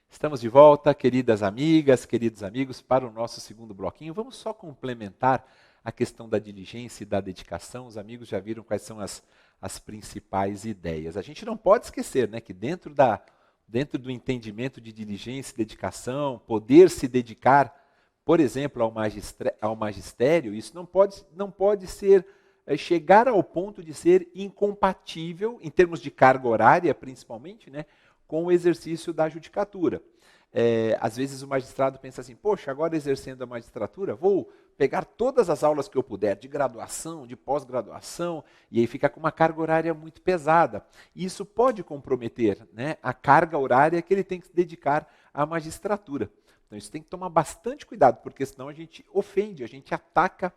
Estamos de volta, queridas amigas, queridos amigos, para o nosso segundo bloquinho. Vamos só complementar a questão da diligência e da dedicação. Os amigos já viram quais são as principais ideias. A gente não pode esquecer, né, que dentro do entendimento de diligência e dedicação, poder se dedicar, por exemplo, ao magistério, isso não pode ser chegar ao ponto de ser incompatível, em termos de carga horária, principalmente, né, com o exercício da judicatura. Às vezes o magistrado pensa assim, poxa, agora exercendo a magistratura, vou pegar todas as aulas que eu puder, de graduação, de pós-graduação, e aí fica com uma carga horária muito pesada. E isso pode comprometer, né, a carga horária que ele tem que se dedicar à magistratura. Então isso tem que tomar bastante cuidado, porque senão a gente ofende, a gente ataca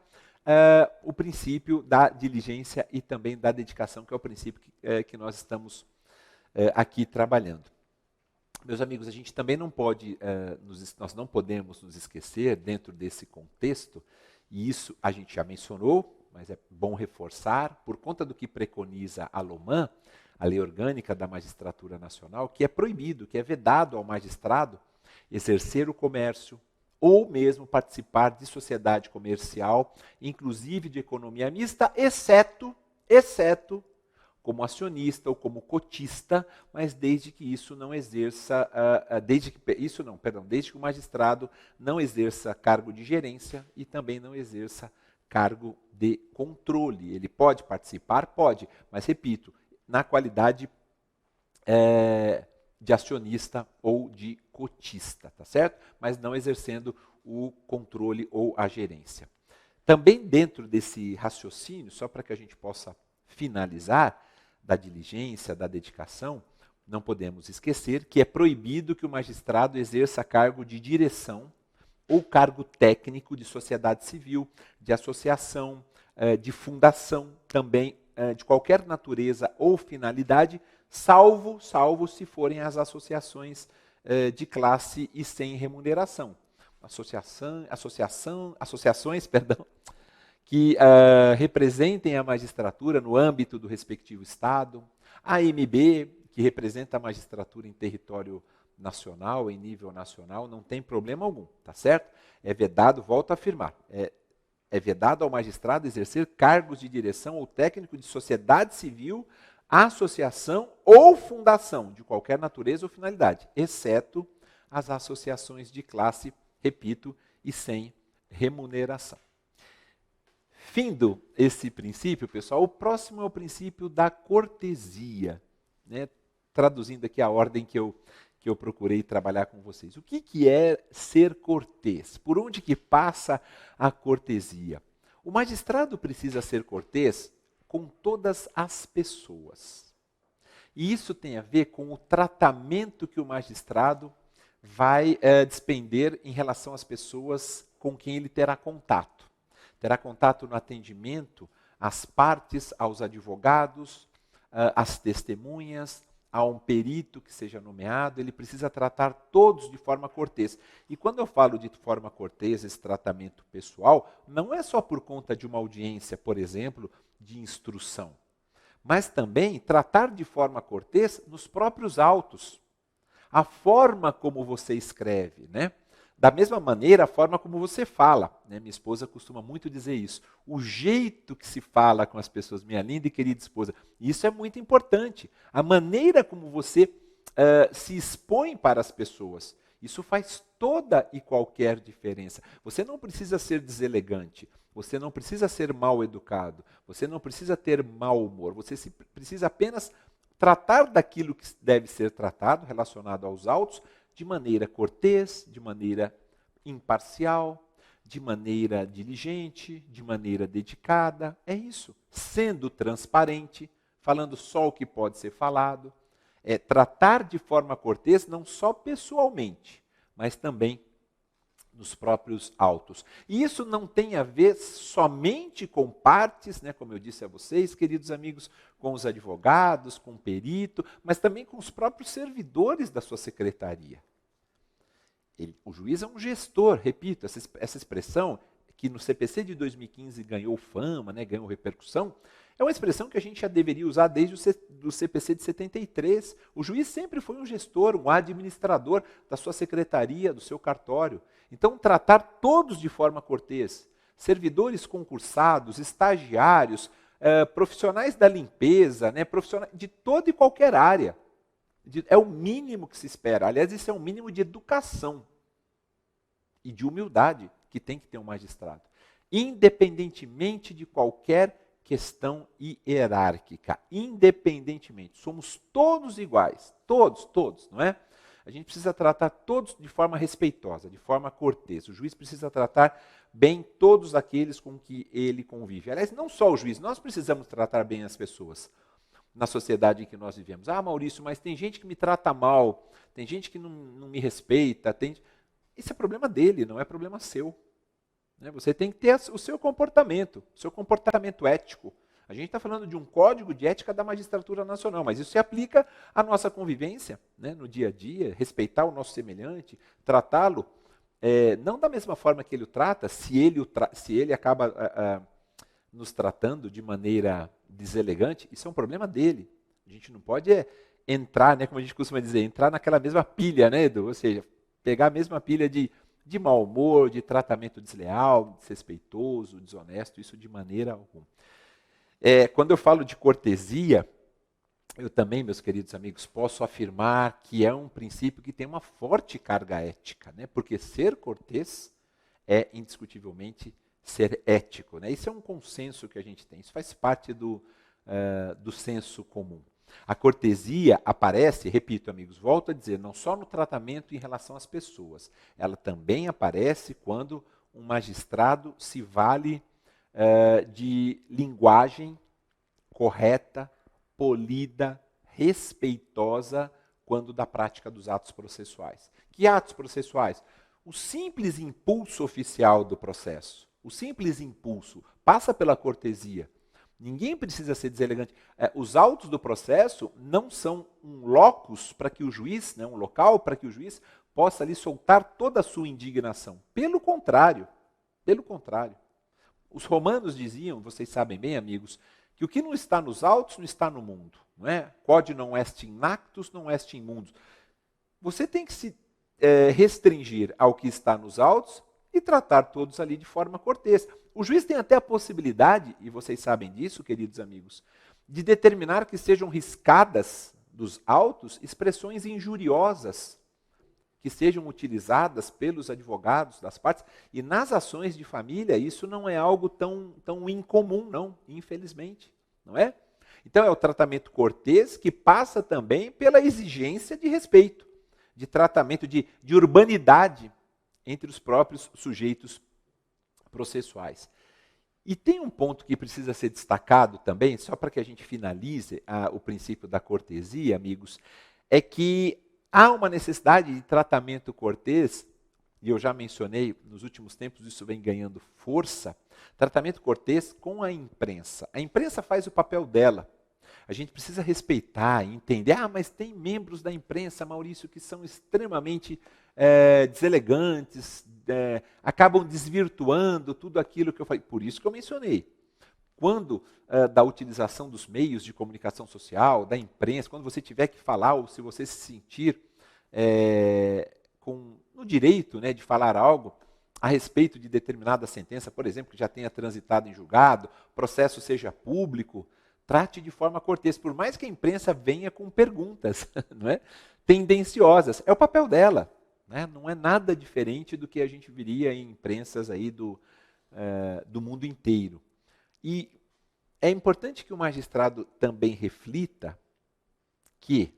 o princípio da diligência e também da dedicação, que é o princípio que nós estamos aqui trabalhando. Meus amigos, a gente também não pode, nós não podemos nos esquecer dentro desse contexto, e isso a gente já mencionou, mas é bom reforçar, por conta do que preconiza a LOMAN, a Lei Orgânica da Magistratura Nacional, que é proibido, que é vedado ao magistrado exercer o comércio ou mesmo participar de sociedade comercial, inclusive de economia mista, exceto como acionista ou como cotista, mas desde que isso não exerça, desde que o magistrado não exerça cargo de gerência e também não exerça cargo de controle. Ele pode participar? Pode, mas repito, na qualidade de acionista ou de cotista, tá certo? Mas não exercendo o controle ou a gerência. Também dentro desse raciocínio, só para que a gente possa finalizar, da diligência, da dedicação, não podemos esquecer que é proibido que o magistrado exerça cargo de direção ou cargo técnico de sociedade civil, de associação, de fundação, também de qualquer natureza ou finalidade, salvo se forem as associações de classe e sem remuneração. Associações, que representem a magistratura no âmbito do respectivo Estado, a AMB, que representa a magistratura em território nacional, em nível nacional, não tem problema algum, tá certo? É vedado, volto a afirmar, é vedado ao magistrado exercer cargos de direção ou técnico de sociedade civil, associação ou fundação, de qualquer natureza ou finalidade, exceto as associações de classe, repito, e sem remuneração. Findo esse princípio, pessoal, o próximo é o princípio da cortesia, né? Traduzindo aqui a ordem que eu procurei trabalhar com vocês. O que é ser cortês? Por onde que passa a cortesia? O magistrado precisa ser cortês com todas as pessoas. E isso tem a ver com o tratamento que o magistrado vai despender em relação às pessoas com quem ele terá contato. Terá contato no atendimento às partes, aos advogados, às testemunhas, a um perito que seja nomeado, ele precisa tratar todos de forma cortês. E quando eu falo de forma cortês, esse tratamento pessoal, não é só por conta de uma audiência, por exemplo, de instrução, mas também tratar de forma cortês nos próprios autos. A forma como você escreve, né? Da mesma maneira, a forma como você fala, né? Minha esposa costuma muito dizer isso. O jeito que se fala com as pessoas, minha linda e querida esposa, isso é muito importante. A maneira como você se expõe para as pessoas, isso faz toda e qualquer diferença. Você não precisa ser deselegante, você não precisa ser mal educado, você não precisa ter mau humor, você precisa apenas tratar daquilo que deve ser tratado, relacionado aos autos, de maneira cortês, de maneira imparcial, de maneira diligente, de maneira dedicada. É isso. Sendo transparente, falando só o que pode ser falado. É tratar de forma cortês, não só pessoalmente, mas também nos próprios autos. E isso não tem a ver somente com partes, né, como eu disse a vocês, queridos amigos, com os advogados, com o perito, mas também com os próprios servidores da sua secretaria. O juiz é um gestor, repito, essa expressão que no CPC de 2015 ganhou fama, né, ganhou repercussão, é uma expressão que a gente já deveria usar desde o CPC de 73. O juiz sempre foi um gestor, um administrador da sua secretaria, do seu cartório. Então, tratar todos de forma cortês, servidores concursados, estagiários, profissionais da limpeza, né, profissionais de toda e qualquer área. É o mínimo que se espera. Aliás, isso é um mínimo de educação e de humildade que tem que ter um magistrado. Independentemente de qualquer questão hierárquica. Independentemente. Somos todos iguais. Todos, não é? A gente precisa tratar todos de forma respeitosa, de forma cortês. O juiz precisa tratar bem todos aqueles com que ele convive. Aliás, não só o juiz, nós precisamos tratar bem as pessoas na sociedade em que nós vivemos. Ah, Maurício, mas tem gente que me trata mal, tem gente que não me respeita. Isso é problema dele, não é problema seu. Você tem que ter o seu comportamento ético. A gente está falando de um código de ética da magistratura nacional, mas isso se aplica à nossa convivência, né, no dia a dia, respeitar o nosso semelhante, tratá-lo, não da mesma forma que ele o trata, se ele acaba nos tratando de maneira deselegante, isso é um problema dele. A gente não pode entrar, né, como a gente costuma dizer, entrar naquela mesma pilha, né, Edu? Ou seja, pegar a mesma pilha de mau humor, de tratamento desleal, desrespeitoso, desonesto, isso de maneira alguma. Quando eu falo de cortesia, eu também, meus queridos amigos, posso afirmar que é um princípio que tem uma forte carga ética, né? Porque ser cortês é indiscutivelmente ser ético, né? Isso é um consenso que a gente tem, isso faz parte do senso comum. A cortesia aparece, repito, amigos, volto a dizer, não só no tratamento em relação às pessoas, ela também aparece quando um magistrado se vale de linguagem correta, polida, respeitosa, quando da prática dos atos processuais. Que atos processuais? O simples impulso oficial do processo, o simples impulso, passa pela cortesia. Ninguém precisa ser deselegante. Os autos do processo não são um locus para que o juiz, né, um local para que o juiz possa ali soltar toda a sua indignação. Pelo contrário. Os romanos diziam, vocês sabem bem, amigos, que o que não está nos autos não está no mundo. Não é? Quod non est in actus, non est in mundus. Você tem que se restringir ao que está nos autos e tratar todos ali de forma cortês. O juiz tem até a possibilidade, e vocês sabem disso, queridos amigos, de determinar que sejam riscadas dos autos expressões injuriosas que sejam utilizadas pelos advogados das partes. E nas ações de família, isso não é algo tão incomum, não, infelizmente. Não é? Então, é o tratamento cortês que passa também pela exigência de respeito, de tratamento, de urbanidade entre os próprios sujeitos processuais. E tem um ponto que precisa ser destacado também, só para que a gente finalize o princípio da cortesia, amigos, é que há uma necessidade de tratamento cortês, e eu já mencionei, nos últimos tempos isso vem ganhando força, tratamento cortês com a imprensa. A imprensa faz o papel dela. A gente precisa respeitar e entender, mas tem membros da imprensa, Maurício, que são extremamente deselegantes, acabam desvirtuando tudo aquilo que eu falei. Por isso que eu mencionei. Quando da utilização dos meios de comunicação social, da imprensa, quando você tiver que falar ou se você se sentir no direito, né, de falar algo a respeito de determinada sentença, por exemplo, que já tenha transitado em julgado, processo seja público, trate de forma cortês, por mais que a imprensa venha com perguntas, não é? Tendenciosas. É o papel dela. Né? Não é nada diferente do que a gente viria em imprensas aí do mundo inteiro. E é importante que o magistrado também reflita que,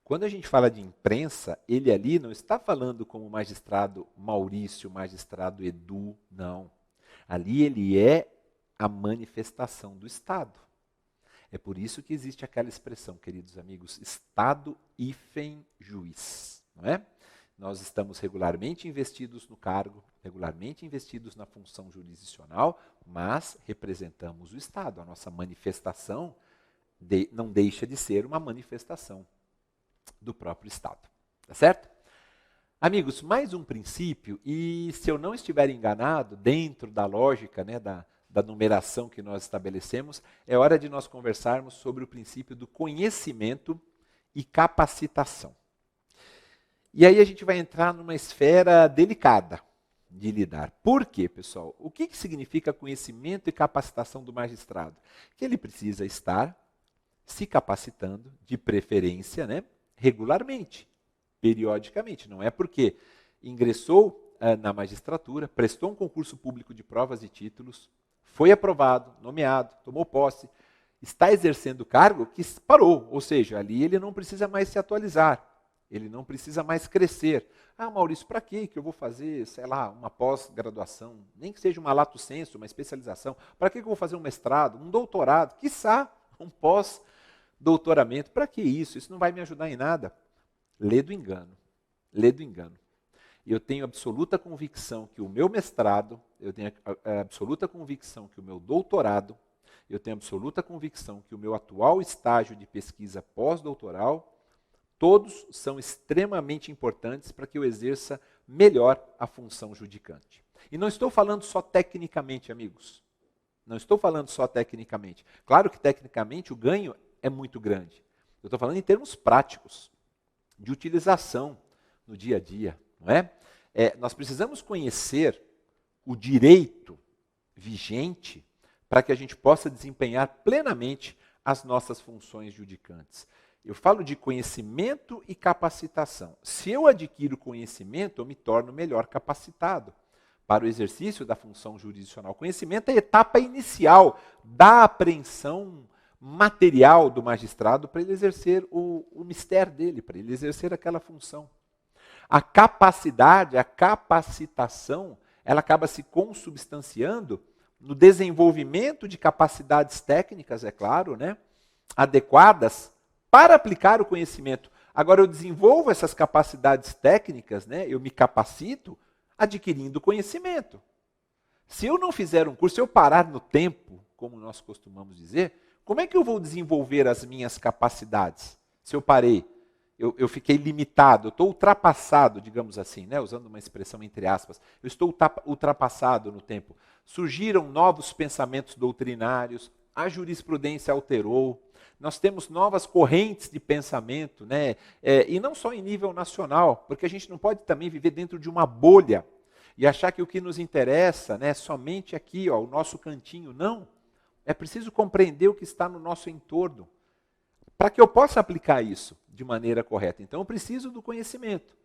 quando a gente fala de imprensa, ele ali não está falando como o magistrado Maurício, o magistrado Edu, não. Ali ele é a manifestação do Estado. É por isso que existe aquela expressão, queridos amigos, Estado hífen juiz. Não é? Nós estamos regularmente investidos no cargo, regularmente investidos na função jurisdicional, mas representamos o Estado. A nossa manifestação não deixa de ser uma manifestação do próprio Estado. Tá certo? Amigos, mais um princípio, e se eu não estiver enganado, dentro da lógica, né, da numeração que nós estabelecemos, é hora de nós conversarmos sobre o princípio do conhecimento e capacitação. E aí a gente vai entrar numa esfera delicada de lidar. Por quê, pessoal? O que significa conhecimento e capacitação do magistrado? Que ele precisa estar se capacitando, de preferência, né, regularmente, periodicamente. Não é porque ingressou na magistratura, prestou um concurso público de provas e títulos, foi aprovado, nomeado, tomou posse, está exercendo o cargo que parou. Ou seja, ali ele não precisa mais se atualizar. Ele não precisa mais crescer. Ah, Maurício, para que eu vou fazer, sei lá, uma pós-graduação? Nem que seja uma lato sensu, uma especialização. Para que eu vou fazer um mestrado, um doutorado? Quiçá um pós-doutoramento. Para que isso? Isso não vai me ajudar em nada. Lê do engano. Lê do engano. E eu tenho absoluta convicção que o meu mestrado, eu tenho absoluta convicção que o meu doutorado, eu tenho absoluta convicção que o meu atual estágio de pesquisa pós-doutoral, todos são extremamente importantes para que eu exerça melhor a função judicante. E não estou falando só tecnicamente, amigos. Não estou falando só tecnicamente. Claro que tecnicamente o ganho é muito grande. Eu estou falando em termos práticos, de utilização no dia a dia. Não é? Nós precisamos conhecer o direito vigente para que a gente possa desempenhar plenamente as nossas funções judicantes. Eu falo de conhecimento e capacitação. Se eu adquiro conhecimento, eu me torno melhor capacitado para o exercício da função jurisdicional. Conhecimento é a etapa inicial da apreensão material do magistrado para ele exercer o mistério dele, para ele exercer aquela função. A capacidade, a capacitação, ela acaba se consubstanciando no desenvolvimento de capacidades técnicas, é claro, né, adequadas para aplicar o conhecimento. Agora, eu desenvolvo essas capacidades técnicas, né, eu me capacito adquirindo conhecimento. Se eu não fizer um curso, se eu parar no tempo, como nós costumamos dizer, como é que eu vou desenvolver as minhas capacidades? Se eu parei, eu fiquei limitado, eu estou ultrapassado, digamos assim, né, usando uma expressão entre aspas, eu estou ultrapassado no tempo. Surgiram novos pensamentos doutrinários, a jurisprudência alterou, nós temos novas correntes de pensamento, né? E não só em nível nacional, porque a gente não pode também viver dentro de uma bolha e achar que o que nos interessa, né, é somente aqui, ó, o nosso cantinho. Não, é preciso compreender o que está no nosso entorno, para que eu possa aplicar isso de maneira correta. Então eu preciso do conhecimento,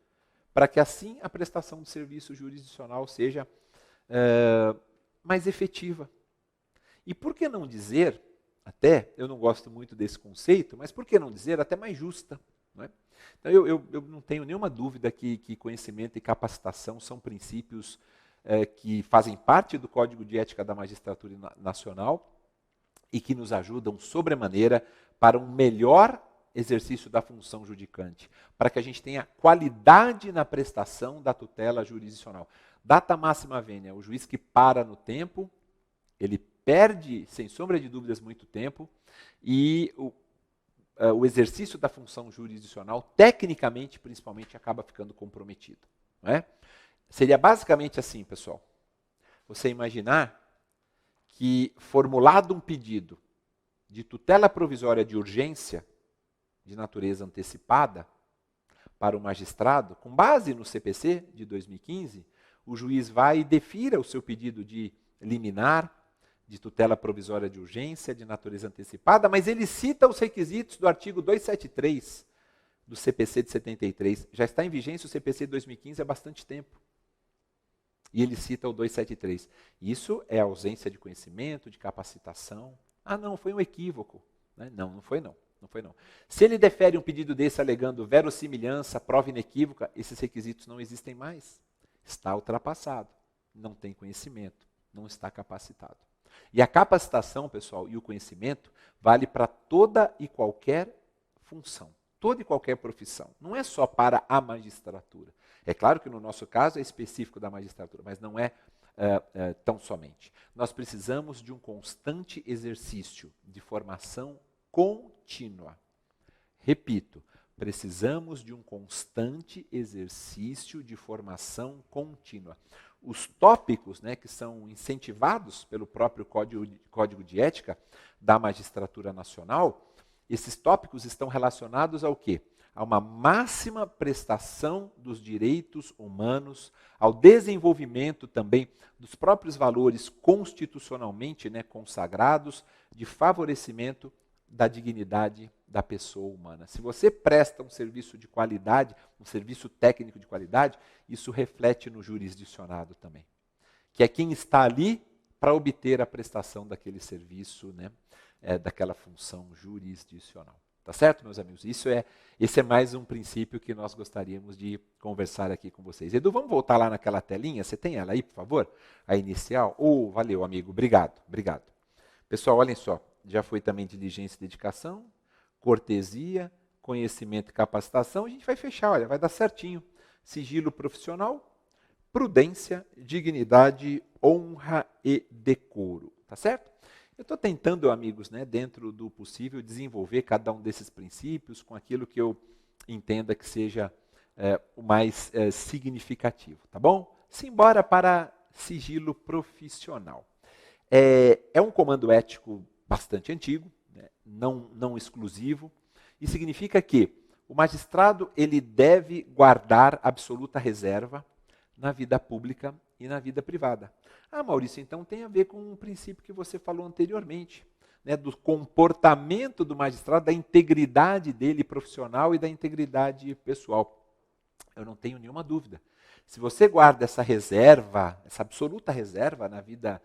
para que assim a prestação de serviço jurisdicional seja mais efetiva. E por que não dizer, até, eu não gosto muito desse conceito, mas por que não dizer até mais justa? Não é? Então eu não tenho nenhuma dúvida que conhecimento e capacitação são princípios que fazem parte do Código de Ética da Magistratura Nacional e que nos ajudam sobremaneira para um melhor exercício da função judicante, para que a gente tenha qualidade na prestação da tutela jurisdicional. Data máxima vênia, o juiz que para no tempo, ele perde, sem sombra de dúvidas, muito tempo, e o exercício da função jurisdicional, tecnicamente, principalmente, acaba ficando comprometido. Não é? Seria basicamente assim, pessoal. Você imaginar que, formulado um pedido de tutela provisória de urgência, de natureza antecipada, para o magistrado, com base no CPC de 2015, o juiz vai e defira o seu pedido de liminar, de tutela provisória de urgência, de natureza antecipada, mas ele cita os requisitos do artigo 273 do CPC de 73. Já está em vigência o CPC de 2015 há bastante tempo. E ele cita o 273. Isso é ausência de conhecimento, de capacitação. Ah, não, foi um equívoco. Não, não foi não. Não foi não. Se ele defere um pedido desse alegando verossimilhança, prova inequívoca, esses requisitos não existem mais. Está ultrapassado. Não tem conhecimento. Não está capacitado. E a capacitação, pessoal, e o conhecimento vale para toda e qualquer função, toda e qualquer profissão. Não é só para a magistratura. É claro que no nosso caso é específico da magistratura, mas não é tão somente. Nós precisamos de um constante exercício de formação contínua. Repito, Precisamos de um constante exercício de formação contínua. Os tópicos, né, que são incentivados pelo próprio Código de Ética da Magistratura Nacional, esses tópicos estão relacionados ao quê? A uma máxima prestação dos direitos humanos, ao desenvolvimento também dos próprios valores constitucionalmente, né, consagrados, de favorecimento da dignidade da pessoa humana. Se você presta um serviço de qualidade, um serviço técnico de qualidade, isso reflete no jurisdicionado também, que é quem está ali para obter a prestação daquele serviço, né, daquela função jurisdicional. Tá certo, meus amigos? Esse é mais um princípio que nós gostaríamos de conversar aqui com vocês. Edu, vamos voltar lá naquela telinha? Você tem ela aí, por favor? A inicial? Valeu, amigo. Obrigado, obrigado. Pessoal, olhem só. Já foi também diligência e dedicação, cortesia, conhecimento e capacitação. A gente vai fechar, olha, vai dar certinho. Sigilo profissional, prudência, dignidade, honra e decoro. Tá certo? Eu estou tentando, amigos, né, dentro do possível, desenvolver cada um desses princípios com aquilo que eu entenda que seja o mais significativo, tá bom? Simbora para sigilo profissional. É um comando ético bastante antigo, né, não exclusivo, e significa que o magistrado ele deve guardar absoluta reserva na vida pública e na vida privada. Ah, Maurício, então tem a ver com um princípio que você falou anteriormente, né, do comportamento do magistrado, da integridade dele profissional e da integridade pessoal. Eu não tenho nenhuma dúvida. Se você guarda essa reserva, essa absoluta reserva na vida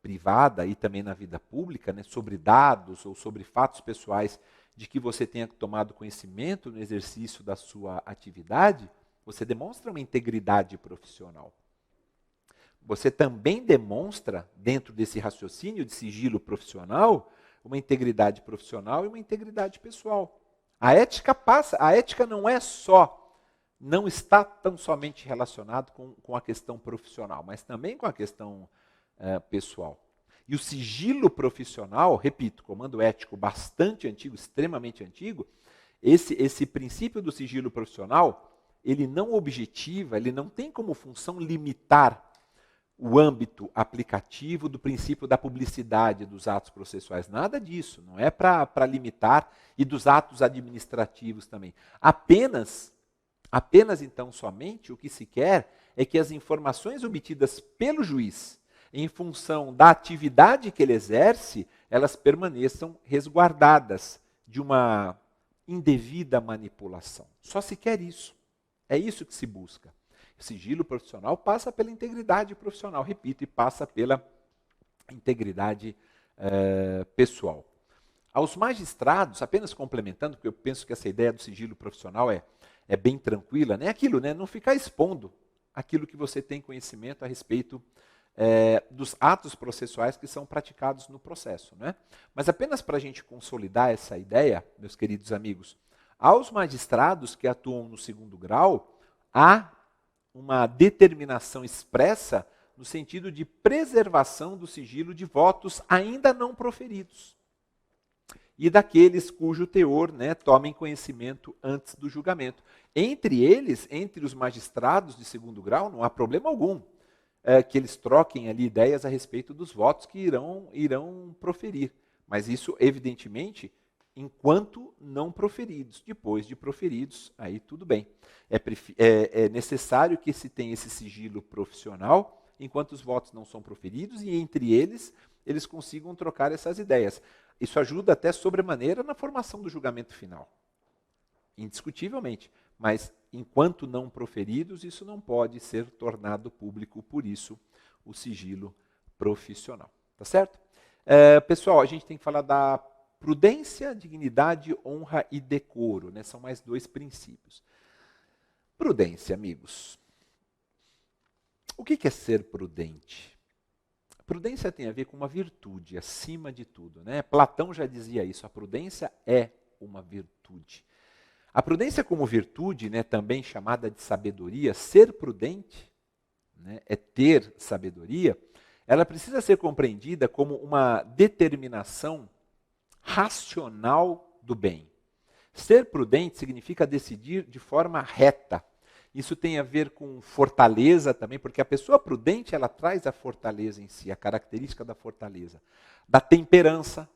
privada e também na vida pública, né, sobre dados ou sobre fatos pessoais de que você tenha tomado conhecimento no exercício da sua atividade, você demonstra uma integridade profissional. Você também demonstra, dentro desse raciocínio de sigilo profissional, uma integridade profissional e uma integridade pessoal. A ética não está tão somente relacionado com a questão profissional, mas também com a questão pessoal. E o sigilo profissional, repito, comando ético bastante antigo, extremamente antigo, esse princípio do sigilo profissional, ele não objetiva, ele não tem como função limitar o âmbito aplicativo do princípio da publicidade dos atos processuais. Nada disso, não é para limitar, e dos atos administrativos também. Apenas então somente o que se quer é que as informações obtidas pelo juiz em função da atividade que ele exerce, elas permaneçam resguardadas de uma indevida manipulação. Só se quer isso. É isso que se busca. O sigilo profissional passa pela integridade profissional, repito, e passa pela integridade pessoal. Aos magistrados, apenas complementando, porque eu penso que essa ideia do sigilo profissional é bem tranquila, né? Aquilo, né? Não ficar expondo aquilo que você tem conhecimento a respeito dos atos processuais que são praticados no processo, né? Mas apenas para a gente consolidar essa ideia, meus queridos amigos, aos magistrados que atuam no segundo grau, há uma determinação expressa no sentido de preservação do sigilo de votos ainda não proferidos e daqueles cujo teor, né, tomem conhecimento antes do julgamento. Entre eles, entre os magistrados de segundo grau, não há problema algum que eles troquem ali ideias a respeito dos votos que irão proferir. Mas isso, evidentemente, enquanto não proferidos. Depois de proferidos, aí tudo bem. É necessário que se tenha esse sigilo profissional enquanto os votos não são proferidos e entre eles consigam trocar essas ideias. Isso ajuda até sobremaneira na formação do julgamento final. Indiscutivelmente. Mas enquanto não proferidos, isso não pode ser tornado público, por isso o sigilo profissional. Tá certo? Pessoal, a gente tem que falar da prudência, dignidade, honra e decoro, né? São mais dois princípios. Prudência, amigos. O que é ser prudente? Prudência tem a ver com uma virtude, acima de tudo, né? Platão já dizia isso, a prudência é uma virtude. A prudência como virtude, né, também chamada de sabedoria, ser prudente, né, é ter sabedoria, ela precisa ser compreendida como uma determinação racional do bem. Ser prudente significa decidir de forma reta. Isso tem a ver com fortaleza também, porque a pessoa prudente, ela traz a fortaleza em si, a característica da fortaleza. Da temperança.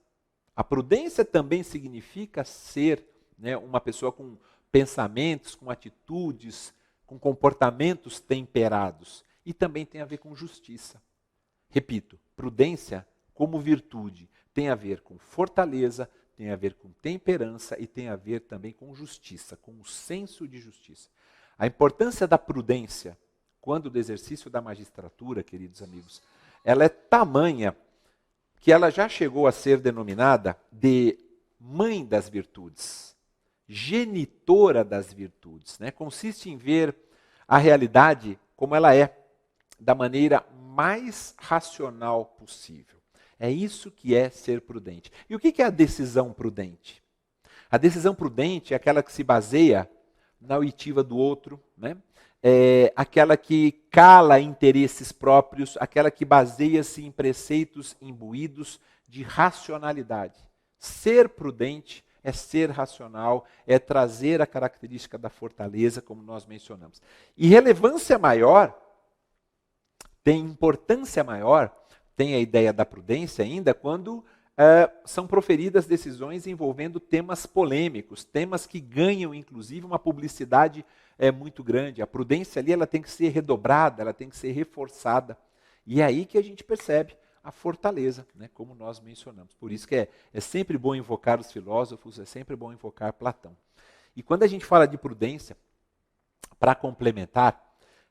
A prudência também significa ser, né, uma pessoa com pensamentos, com atitudes, com comportamentos temperados. E também tem a ver com justiça. Repito, prudência como virtude tem a ver com fortaleza, tem a ver com temperança e tem a ver também com justiça, com o senso de justiça. A importância da prudência, quando do exercício da magistratura, queridos amigos, ela é tamanha que ela já chegou a ser denominada de mãe das virtudes, genitora das virtudes, né? Consiste em ver a realidade como ela é, da maneira mais racional possível. É isso que é ser prudente. E o que é a decisão prudente? A decisão prudente é aquela que se baseia na oitiva do outro, né? É aquela que cala interesses próprios, aquela que baseia-se em preceitos imbuídos de racionalidade. Ser prudente é ser racional, é trazer a característica da fortaleza, como nós mencionamos. E relevância maior, tem importância maior, tem a ideia da prudência ainda, quando são proferidas decisões envolvendo temas polêmicos, temas que ganham, inclusive, uma publicidade muito grande. A prudência ali ela tem que ser redobrada, ela tem que ser reforçada. E é aí que a gente percebe a fortaleza, né, como nós mencionamos. Por isso que é sempre bom invocar os filósofos, é sempre bom invocar Platão. E quando a gente fala de prudência, para complementar,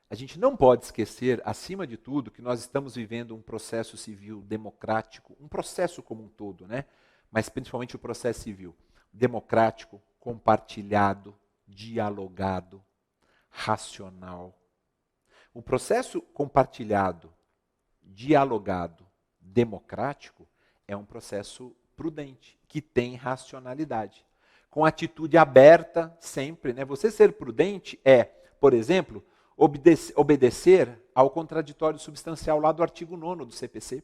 a gente não pode esquecer, acima de tudo, que nós estamos vivendo um processo civil democrático, um processo como um todo, né? Mas principalmente o processo civil democrático, compartilhado, dialogado, racional. O processo compartilhado, dialogado, democrático é um processo prudente, que tem racionalidade. Com atitude aberta sempre, né? Você ser prudente é, por exemplo, obedecer ao contraditório substancial lá do artigo 9º do CPC.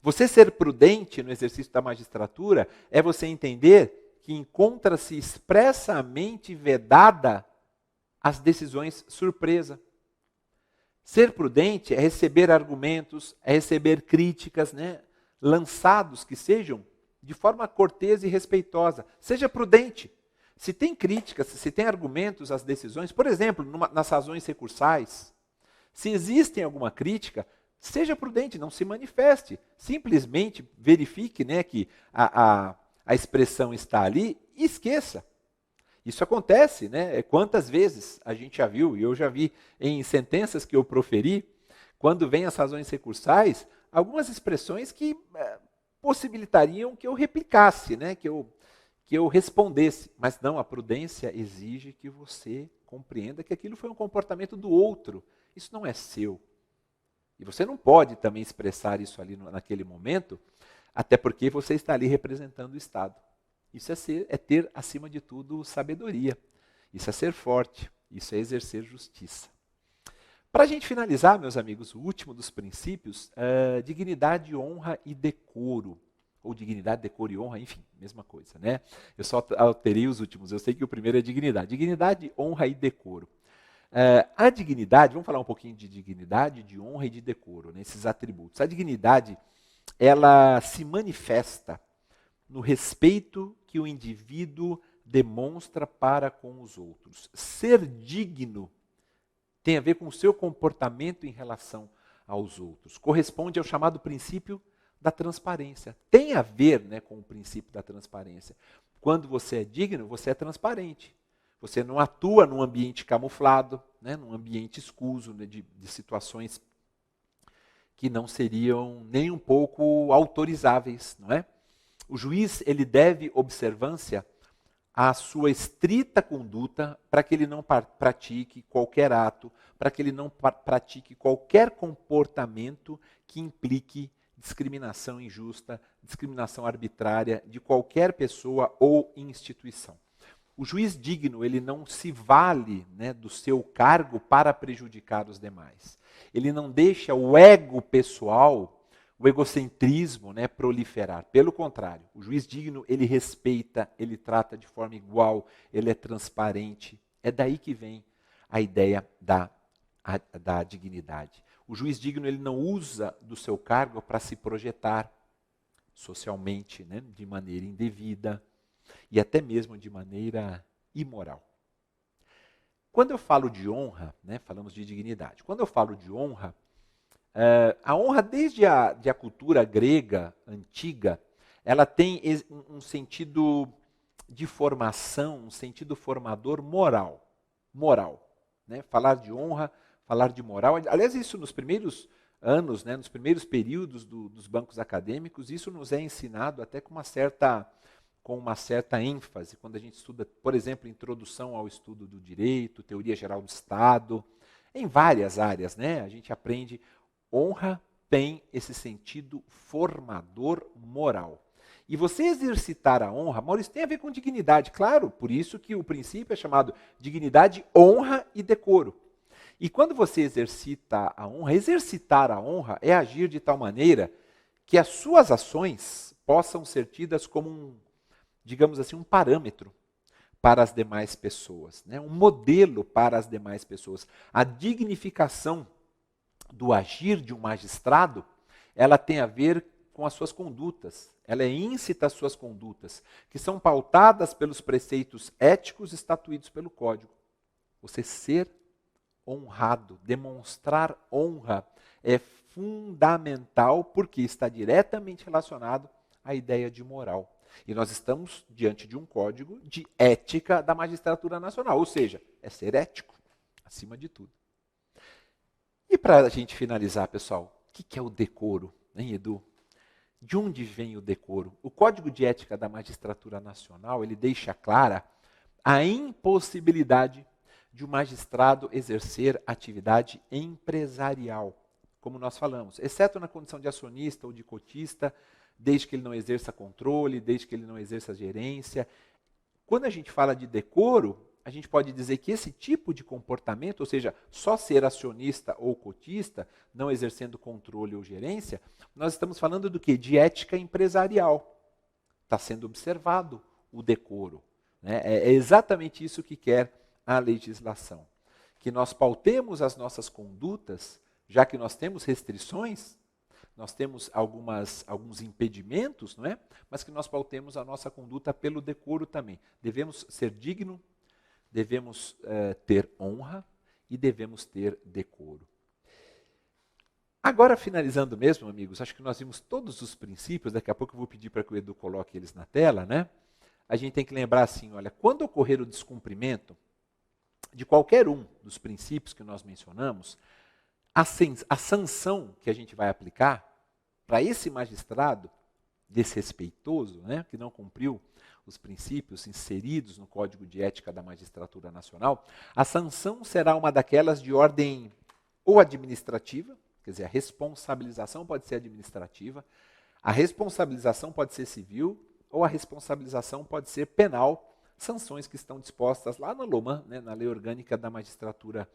Você ser prudente no exercício da magistratura é você entender que encontra-se expressamente vedada as decisões surpresa. Ser prudente é receber argumentos, é receber críticas, né, lançados que sejam de forma cortês e respeitosa. Seja prudente. Se tem críticas, se tem argumentos às decisões, por exemplo, nas razões recursais, se existem alguma crítica, seja prudente, não se manifeste. Simplesmente verifique, né, que a expressão está ali e esqueça. Isso acontece, né? Quantas vezes a gente já viu, e eu já vi em sentenças que eu proferi, quando vem as razões recursais, algumas expressões que possibilitariam que eu replicasse, né, que eu respondesse. Mas não, a prudência exige que você compreenda que aquilo foi um comportamento do outro. Isso não é seu. E você não pode também expressar isso ali naquele momento, até porque você está ali representando o Estado. Isso é ter, acima de tudo, sabedoria. Isso é ser forte. Isso é exercer justiça. Para a gente finalizar, meus amigos, o último dos princípios, dignidade, honra e decoro. Ou dignidade, decoro e honra, enfim, mesma coisa, né? Eu só alterei os últimos, eu sei que o primeiro é dignidade. Dignidade, honra e decoro. A dignidade, vamos falar um pouquinho de dignidade, de honra e de decoro, né, esses atributos. A dignidade, ela se manifesta no respeito que o indivíduo demonstra para com os outros. Ser digno tem a ver com o seu comportamento em relação aos outros. Corresponde ao chamado princípio da transparência. Tem a ver, né, com o princípio da transparência. Quando você é digno, você é transparente. Você não atua num ambiente camuflado, né, num ambiente escuso, né, de situações que não seriam nem um pouco autorizáveis, não é? O juiz, ele deve observância à sua estrita conduta para que ele não pratique qualquer ato, para que ele não pratique qualquer comportamento que implique discriminação injusta, discriminação arbitrária de qualquer pessoa ou instituição. O juiz digno, ele não se vale, né, do seu cargo para prejudicar os demais. Ele não deixa o ego pessoal o egocentrismo, né, proliferar. Pelo contrário, o juiz digno, ele respeita, ele trata de forma igual, ele é transparente. É daí que vem a ideia da dignidade. O juiz digno, ele não usa do seu cargo para se projetar socialmente, né, de maneira indevida e até mesmo de maneira imoral. Quando eu falo de honra, né, falamos de dignidade. Quando eu falo de honra, a honra, desde a cultura grega antiga, ela tem um sentido de formação, um sentido formador moral. Né? Falar de honra, falar de moral. Aliás, isso nos primeiros anos, né, nos primeiros períodos dos bancos acadêmicos, isso nos é ensinado até com uma certa ênfase, quando a gente estuda, por exemplo, introdução ao estudo do direito, teoria geral do Estado, em várias áreas, né? A gente aprende. Honra tem esse sentido formador moral. E você exercitar a honra, Maurício, tem a ver com dignidade, claro, por isso que o princípio é chamado dignidade, honra e decoro. E quando você exercita a honra, exercitar a honra é agir de tal maneira que as suas ações possam ser tidas como digamos assim, um parâmetro para as demais pessoas, né? Um modelo para as demais pessoas. A dignificação do agir de um magistrado, ela tem a ver com as suas condutas. Ela é íncita às suas condutas, que são pautadas pelos preceitos éticos estatuídos pelo Código. Você ser honrado, demonstrar honra é fundamental porque está diretamente relacionado à ideia de moral. E nós estamos diante de um código de ética da magistratura nacional, ou seja, é ser ético, acima de tudo. E para a gente finalizar, pessoal, o que é o decoro, hein, Edu? De onde vem o decoro? O Código de Ética da Magistratura Nacional, ele deixa clara a impossibilidade de um magistrado exercer atividade empresarial, como nós falamos, exceto na condição de acionista ou de cotista, desde que ele não exerça controle, desde que ele não exerça gerência. Quando a gente fala de decoro, a gente pode dizer que esse tipo de comportamento, ou seja, só ser acionista ou cotista, não exercendo controle ou gerência, nós estamos falando do quê? De ética empresarial. Está sendo observado o decoro, né? É exatamente isso que quer a legislação. Que nós pautemos as nossas condutas, já que nós temos restrições, nós temos alguns impedimentos, não é? Mas que nós pautemos a nossa conduta pelo decoro também. Devemos ser dignos, devemos ter honra e devemos ter decoro. Agora, finalizando mesmo, amigos, acho que nós vimos todos os princípios, daqui a pouco eu vou pedir para que o Edu coloque eles na tela, né? A gente tem que lembrar assim, olha, quando ocorrer o descumprimento de qualquer um dos princípios que nós mencionamos, a sanção que a gente vai aplicar para esse magistrado desrespeitoso, né, que não cumpriu os princípios inseridos no Código de Ética da Magistratura Nacional, a sanção será uma daquelas de ordem ou administrativa, quer dizer, a responsabilização pode ser administrativa, a responsabilização pode ser civil ou a responsabilização pode ser penal, sanções que estão dispostas lá na LOMAN, né, na Lei Orgânica da Magistratura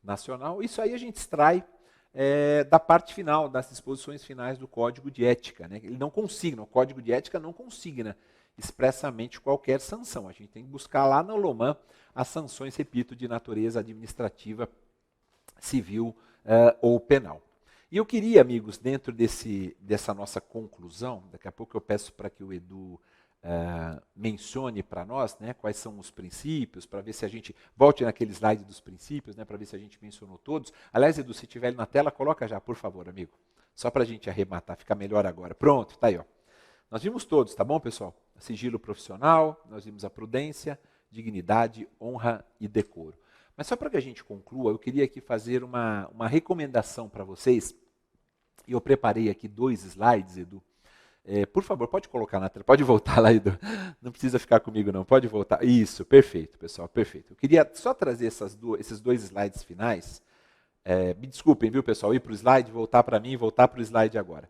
Nacional. Isso aí a gente extrai da parte final, das disposições finais do Código de Ética. Né? Ele não consigna, o Código de Ética não consigna expressamente qualquer sanção. A gente tem que buscar lá na LOMAN as sanções, repito, de natureza administrativa, civil ou penal. E eu queria, amigos, dentro dessa nossa conclusão, daqui a pouco eu peço para que o Edu mencione para nós, né, quais são os princípios, para ver se a gente volte naquele slide dos princípios, né, para ver se a gente mencionou todos. Aliás, Edu, se tiver ele na tela, coloca já, por favor, amigo. Só para a gente arrematar, fica melhor agora. Pronto, tá aí, ó. Nós vimos todos, tá bom, pessoal? Sigilo profissional, nós vimos a prudência, dignidade, honra e decoro. Mas só para que a gente conclua, eu queria aqui fazer uma recomendação para vocês, e eu preparei aqui 2 slides, Edu. Por favor, pode colocar na tela, pode voltar lá, Edu. Não precisa ficar comigo não, pode voltar. Isso, perfeito, pessoal, perfeito. Eu queria só trazer esses 2 slides finais. Me desculpem, viu, pessoal, ir para o slide, voltar para mim, voltar para o slide agora.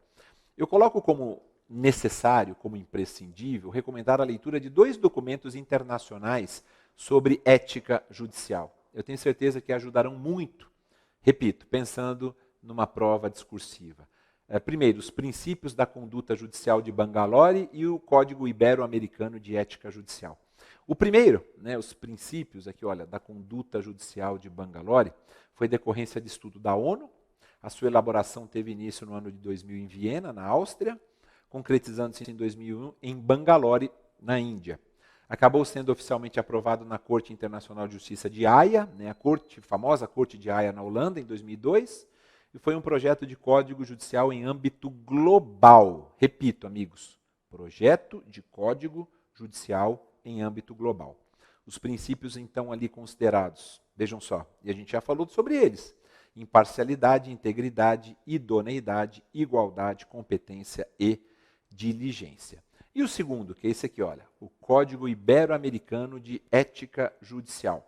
Eu coloco como necessário, como imprescindível, recomendar a leitura de 2 documentos internacionais sobre ética judicial. Eu tenho certeza que ajudarão muito, repito, pensando numa prova discursiva. Primeiro, os princípios da conduta judicial de Bangalore e o Código Ibero-Americano de Ética Judicial. O primeiro, né, os princípios aqui, olha, da conduta judicial de Bangalore, foi decorrência de estudo da ONU. A sua elaboração teve início no ano de 2000 em Viena, na Áustria, concretizando-se em 2001 em Bangalore, na Índia. Acabou sendo oficialmente aprovado na Corte Internacional de Justiça de Haia, né, a famosa Corte de Haia na Holanda, em 2002, e foi um projeto de código judicial em âmbito global. Repito, amigos, projeto de código judicial em âmbito global. Os princípios, então, ali considerados, vejam só, e a gente já falou sobre eles: imparcialidade, integridade, idoneidade, igualdade, competência e diligência. E o segundo, que é esse aqui, olha, o Código Ibero-Americano de Ética Judicial.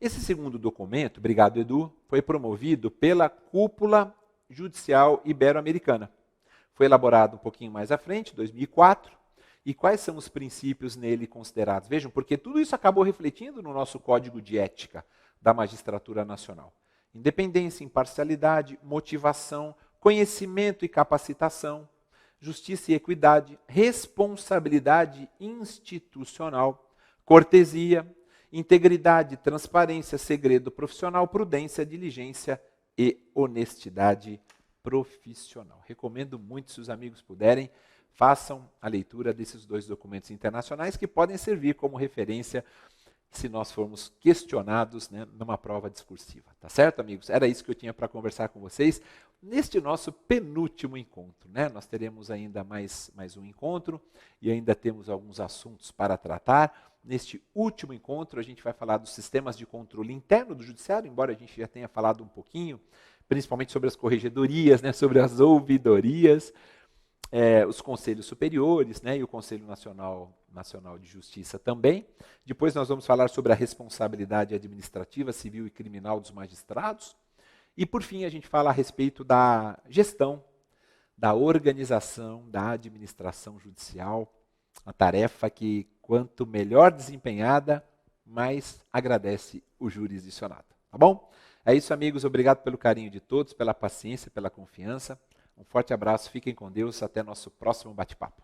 Esse segundo documento, obrigado Edu, foi promovido pela Cúpula Judicial Ibero-Americana. Foi elaborado um pouquinho mais à frente, 2004, e quais são os princípios nele considerados? Vejam, porque tudo isso acabou refletindo no nosso Código de Ética da Magistratura Nacional. Independência, imparcialidade, motivação, conhecimento e capacitação, justiça e equidade, responsabilidade institucional, cortesia, integridade, transparência, segredo profissional, prudência, diligência e honestidade profissional. Recomendo muito, se os amigos puderem, façam a leitura desses dois documentos internacionais que podem servir como referência se nós formos questionados, né, numa prova discursiva. Tá certo, amigos? Era isso que eu tinha para conversar com vocês neste nosso penúltimo encontro, né? Nós teremos ainda mais um encontro e ainda temos alguns assuntos para tratar. Neste último encontro, a gente vai falar dos sistemas de controle interno do judiciário, embora a gente já tenha falado um pouquinho, principalmente sobre as corregedorias, né, sobre as ouvidorias, os conselhos superiores, né, e o Conselho Nacional de Justiça também. Depois nós vamos falar sobre a responsabilidade administrativa, civil e criminal dos magistrados. E, por fim, a gente fala a respeito da gestão, da organização, da administração judicial, uma tarefa que, quanto melhor desempenhada, mais agradece o jurisdicionado. Tá bom? É isso, amigos. Obrigado pelo carinho de todos, pela paciência, pela confiança. Um forte abraço, fiquem com Deus, até nosso próximo bate-papo.